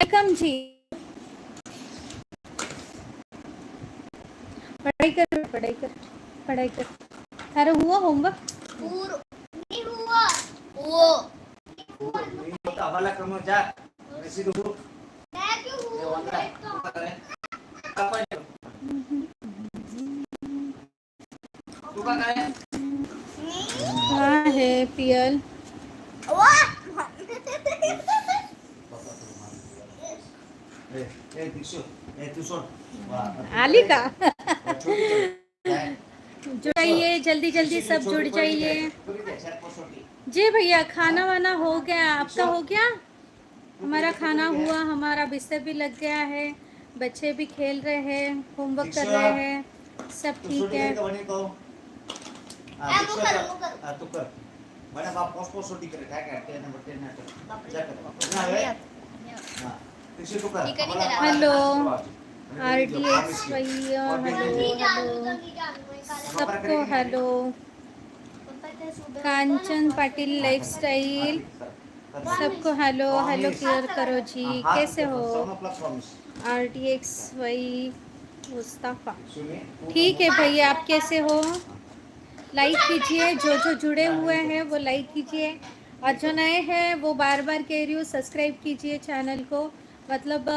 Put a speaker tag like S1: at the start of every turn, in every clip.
S1: Welcome जी। पढ़ाई कर पढ़ाई कर पढ़ाई कर। थारा हुआ होमवर्क?
S2: नहीं हुआ वो हवाला करो जा सीधे हो। मैं क्यों हूं तू का करे
S1: हाँ है पियल।
S2: ए दिशो ए तू सुन
S1: आली का? जुड़ाइए जल्दी जल्दी, सब जुड़ जाइए जी। भैया खाना वाना हो गया? आपका हो गया? हमारा खाना हुआ, हमारा बिस्तर भी लग गया है, बच्चे भी खेल रहे हैं, होमवर्क कर रहे हैं, सब ठीक है।
S2: तू कर बड़ा बाप पोस्ट पोस्ट छोटी करे काय करते नंबर 10 ना जा कर हां दिशो तू कर।
S1: हेलो RTX भैया, हेलो सबको हेलो। कांचन पाटिल लाइफस्टाइल सबको हेलो हेलो क्लियर करो जी। कैसे हो? RTX वही मुस्तफ़ा ठीक है भैया, आप कैसे हो? लाइक कीजिए, जो जुड़े हुए हैं वो लाइक कीजिए, और जो नए हैं वो बार बार कह रही हूँ सब्सक्राइब कीजिए चैनल को। मतलब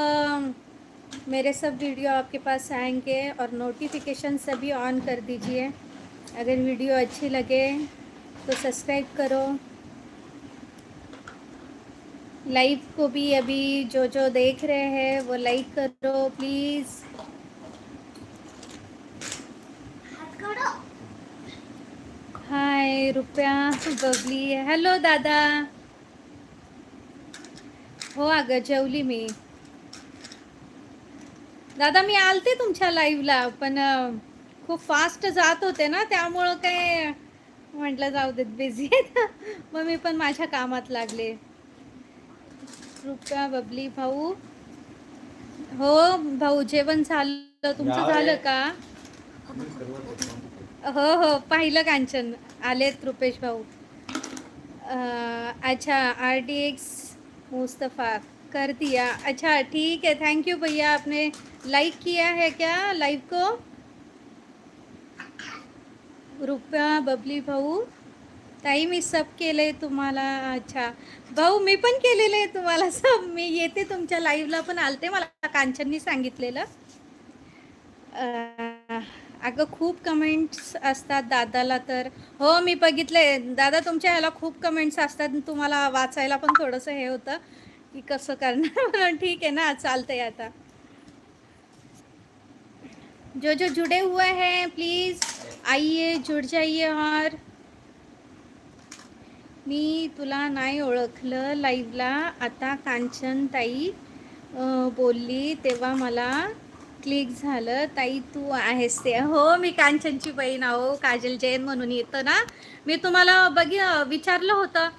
S1: मेरे सब वीडियो आपके पास आएंगे, और नोटिफिकेशन सभी ऑन कर दीजिए। अगर वीडियो अच्छी लगे तो सब्सक्राइब करो। लाइव को भी अभी जो देख रहे हैं वो लाइक करो प्लीज़। हाय रुपया बबली, हॅलो दादा. हो अगं जेवली मी. दादा मी आलते तुमच्या लाईव्हला, पण खूप फास्ट जात होते ना, त्यामुळं काय म्हटलं जाऊ देत, बिझी आहेत. मग मी पण माझ्या कामात लागले. रुपया बबली भाऊ, हो भाऊ जेवण झालं, तुमचं झालं का? हो हो पाहिलं कांचन, आलेत रुपेश भाऊ. अच्छा RTX मुस्तफ़ा कर दिया, अच्छा ठीक है, थैंक यू भैया। आपने लाइक किया है क्या लाइव को? रुपया बबली भाऊ, ताई मी सब केलंय तुम्हाला. अच्छा भाऊ मी पण केलेलं आहे तुम्हाला सब. मी येते तुमच्या लाईव्हला पण आलते, मला कांचननी सांगितलेलं. अगं खूप कमेंट्स असतात दादाला तर. हो मी बघितले दादा, तुमच्या ह्याला खूप कमेंट्स असतात, तुम्हाला वाचायला पण थोडंसं हे होतं की कसं करणार. म्हणून ठीक आहे ना, चालतंय आता. जो जुड़े हुए हैं प्लीज़ आइए, जुड़ जाइए. और मी तुला नाही ओळखलं लाईव्हला, आता कांचन ताई बोलली तेव्हा मला क्लिक झालं. ताई तू आहेस ते? हो मी कांचनची बहीण आहो, काजल जैन म्हणून येतं ना. मी तुम्हाला विचारलं होतं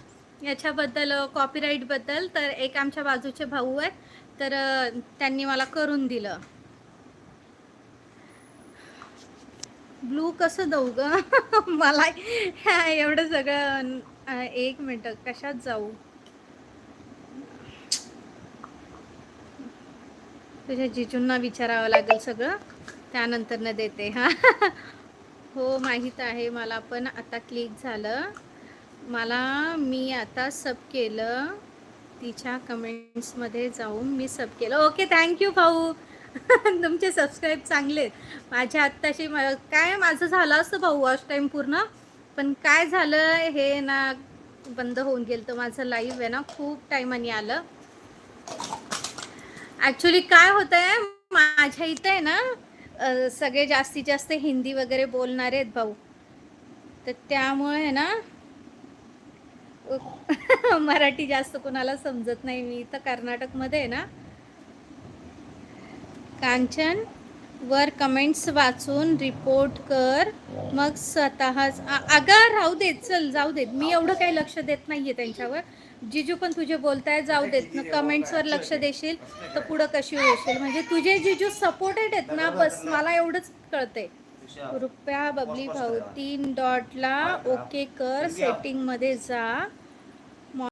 S1: याच्याबद्दल, कॉपीराईटबद्दल. तर एक आमच्या बाजूचे भाऊ आहेत, तर त्यांनी मला करून दिलं. ब्लू कसं देऊ ग? मला एवढं सगळं. एक मिनटं, कशात जाऊ? तुझ्या जिजूंना विचारावं लागेल सगळं, त्यानंतर न देते. हां हो माहीत आहे मला, पण आता क्लिक झालं मला. मी आता सब केलं, तिच्या कमेंट्समध्ये जाऊन मी सब केलं. ओके थँक्यू भाऊ. तुमचे सबस्क्राईब चांगले. माझ्या आत्ताशी काय माझं झालं असतं भाऊ वॉच टाईम पूर्ण, पण काय झालं हे ना, बंद होऊन गेलं तर माझं लाईव्ह आहे ना, खूप टायमाने आलं. ॲक्च्युली काय होतं आहे, माझ्या इथं आहे ना सगळे जास्तीत जास्त हिंदी वगैरे बोलणारे आहेत भाऊ, तर त्यामुळे आहे ना मराठी जास्त कोणाला समजत नाही. मी इथं कर्नाटकमध्ये आहे ना. कांचन वर कमेंट्स वाचून रिपोर्ट कर, मग स्वतःच. अगं राहू देत, चल जाऊ देत, मी एवढं काही लक्ष देत नाही आहे त्यांच्यावर. जिजू पण तुझे बोलताय, जाऊ देत ना. कमेंट्सवर लक्ष देशील तर पुढं कशी होशील, म्हणजे तुझे जिजू सपोर्टेड आहेत ना, बस मला एवढंच कळतंय. रुपया बबली भाऊ 3 डॉटला ओके कर, सेटिंगमध्ये जा,